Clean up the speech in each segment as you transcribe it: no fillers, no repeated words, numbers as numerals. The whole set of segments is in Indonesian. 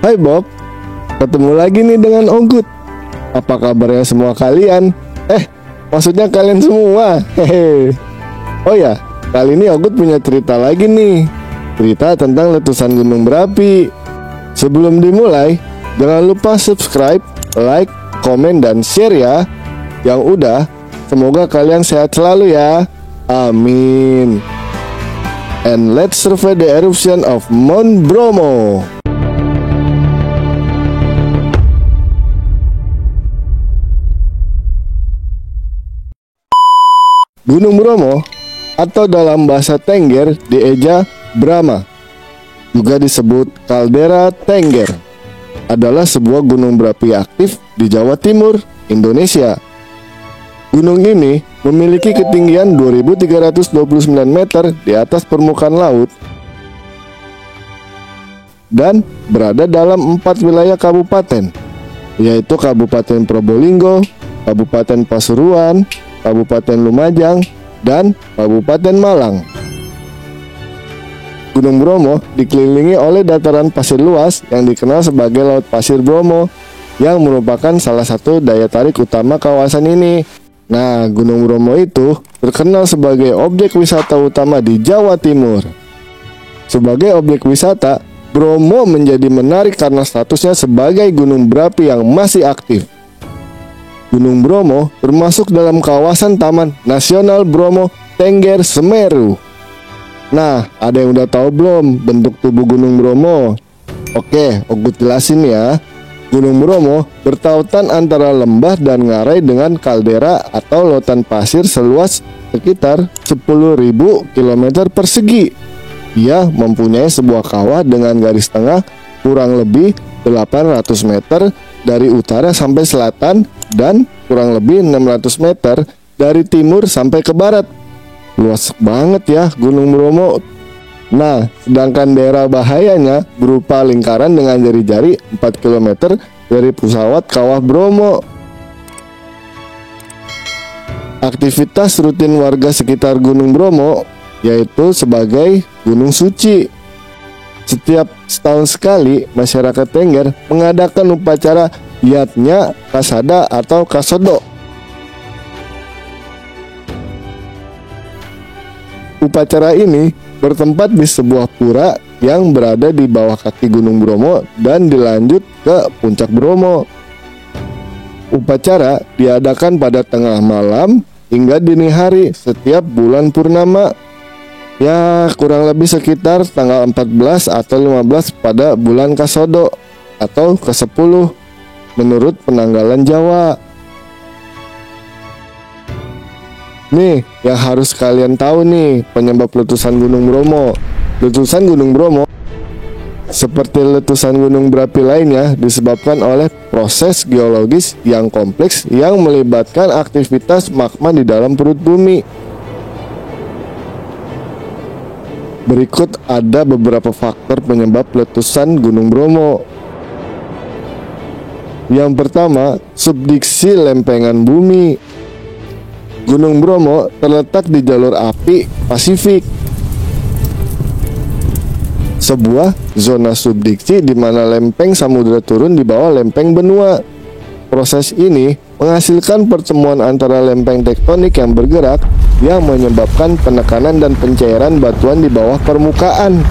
Hai Bob, ketemu lagi nih dengan Ogut. Apa kabarnya semua kalian? Maksudnya kalian semua. Hehe. Oh ya, kali ini Ogut punya cerita lagi nih. Cerita tentang letusan gunung berapi. Sebelum dimulai, jangan lupa subscribe, like, komen, dan share ya. Yang udah, semoga kalian sehat selalu ya. Amin. And let's survey the eruption of Mount Bromo. Gunung Bromo atau dalam bahasa Tengger dieja Brahma, juga disebut kaldera Tengger, adalah sebuah gunung berapi aktif di Jawa Timur, Indonesia. Gunung ini memiliki ketinggian 2329 meter di atas permukaan laut dan berada dalam 4 wilayah kabupaten, yaitu Kabupaten Probolinggo, Kabupaten Pasuruan, Kabupaten Lumajang, dan Kabupaten Malang. Gunung Bromo dikelilingi oleh dataran pasir luas yang dikenal sebagai Laut Pasir Bromo, yang merupakan salah satu daya tarik utama kawasan ini. Nah, Gunung Bromo itu terkenal sebagai objek wisata utama di Jawa Timur. Sebagai objek wisata, Bromo menjadi menarik karena statusnya sebagai gunung berapi yang masih aktif. Gunung Bromo termasuk dalam kawasan Taman Nasional Bromo Tengger Semeru. Nah, ada yang udah tahu belum bentuk tubuh Gunung Bromo? Oke, Ogut jelasin ya. Gunung Bromo bertautan antara lembah dan ngarai dengan kaldera atau lautan pasir seluas sekitar 10.000 km persegi. Ia mempunyai sebuah kawah dengan garis tengah kurang lebih 800 meter dari utara sampai selatan dan kurang lebih 600 meter dari timur sampai ke barat. Luas banget ya Gunung Bromo. Nah, sedangkan daerah bahayanya berupa lingkaran dengan jari-jari 4 km dari pusat kawah Bromo. Aktivitas rutin warga sekitar Gunung Bromo yaitu sebagai gunung suci. Setiap setahun sekali, masyarakat Tengger mengadakan upacara Yatnya Kasada atau Kasodo. Upacara ini bertempat di sebuah pura yang berada di bawah kaki Gunung Bromo dan dilanjut ke puncak Bromo. Upacara diadakan pada tengah malam hingga dini hari setiap bulan purnama. Ya, kurang lebih sekitar tanggal 14 atau 15 pada bulan Kasodo atau ke-10 menurut penanggalan Jawa. Nih, yang harus kalian tahu nih penyebab letusan Gunung Bromo. Letusan Gunung Bromo seperti letusan gunung berapi lainnya disebabkan oleh proses geologis yang kompleks yang melibatkan aktivitas magma di dalam perut bumi. Berikut ada beberapa faktor penyebab letusan Gunung Bromo. Yang pertama, subduksi lempengan bumi. Gunung Bromo terletak di jalur api Pasifik, sebuah zona subduksi di mana lempeng samudra turun di bawah lempeng benua. Proses ini menghasilkan pertemuan antara lempeng tektonik yang bergerak yang menyebabkan penekanan dan pencairan batuan di bawah permukaan.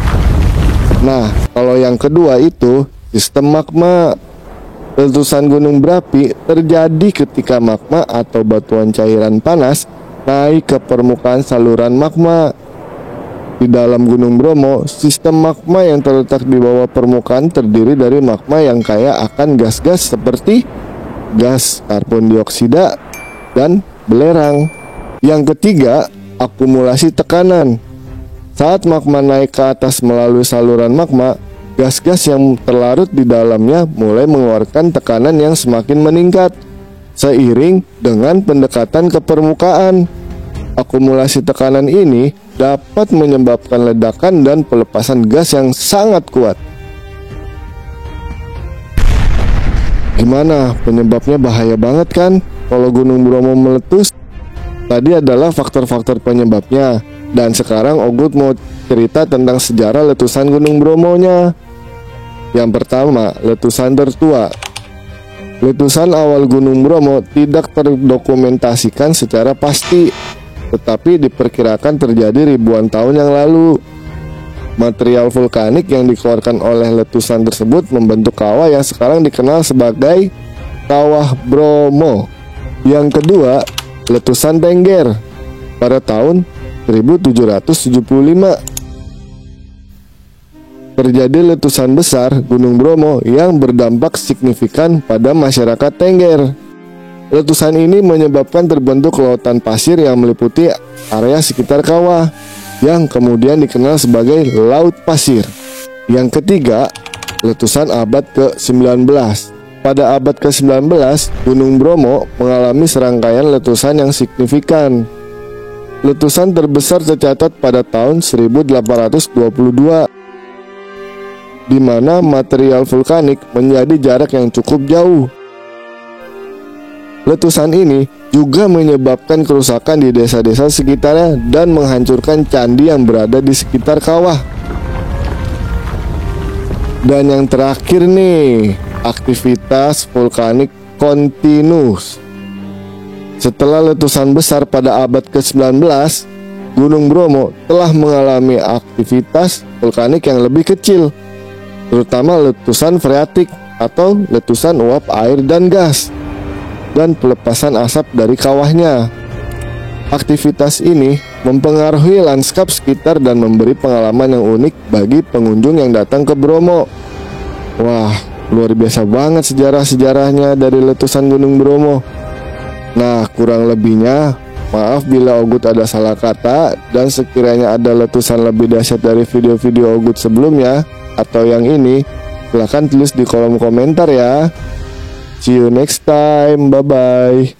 Nah, kalau yang kedua itu sistem magma. Letusan gunung berapi terjadi ketika magma atau batuan cairan panas naik ke permukaan saluran magma. Di dalam Gunung Bromo, sistem magma yang terletak di bawah permukaan terdiri dari magma yang kaya akan gas-gas seperti gas karbon dioksida dan belerang. Yang ketiga, akumulasi tekanan. Saat magma naik ke atas melalui saluran magma, gas-gas yang terlarut di dalamnya mulai mengeluarkan tekanan yang semakin meningkat seiring dengan pendekatan ke permukaan. Akumulasi tekanan ini dapat menyebabkan ledakan dan pelepasan gas yang sangat kuat. Gimana? Penyebabnya bahaya banget kan? Kalau Gunung Bromo meletus. Tadi adalah faktor-faktor penyebabnya. Dan sekarang Ogut mau cerita tentang sejarah letusan Gunung Bromonya. Yang pertama, letusan tertua. Letusan awal Gunung Bromo tidak terdokumentasikan secara pasti, tetapi diperkirakan terjadi ribuan tahun yang lalu. Material vulkanik yang dikeluarkan oleh letusan tersebut membentuk kawah yang sekarang dikenal sebagai Kawah Bromo. Yang kedua, letusan Tengger pada tahun 1775. Terjadi letusan besar Gunung Bromo yang berdampak signifikan pada masyarakat Tengger. Letusan ini menyebabkan terbentuk lautan pasir yang meliputi area sekitar kawah, yang kemudian dikenal sebagai Laut Pasir. Yang ketiga, letusan abad ke-19. Pada abad ke-19, Gunung Bromo mengalami serangkaian letusan yang signifikan. Letusan terbesar tercatat pada tahun 1822, di mana material vulkanik menjadi jarak yang cukup jauh. Letusan ini juga menyebabkan kerusakan di desa-desa sekitarnya dan menghancurkan candi yang berada di sekitar kawah. Dan yang terakhir nih, aktivitas vulkanik kontinus. Setelah letusan besar pada abad ke-19, Gunung Bromo telah mengalami aktivitas vulkanik yang lebih kecil, terutama letusan freatik atau letusan uap air dan gas, dan pelepasan asap dari kawahnya. Aktivitas ini mempengaruhi lanskap sekitar dan memberi pengalaman yang unik bagi pengunjung yang datang ke Bromo. Wah, luar biasa banget sejarah-sejarahnya dari letusan Gunung Bromo. Nah, kurang lebihnya maaf bila Ogut ada salah kata, dan sekiranya ada letusan lebih dahsyat dari video-video Ogut sebelumnya atau yang ini, silahkan tulis di kolom komentar ya. See you next time, bye bye.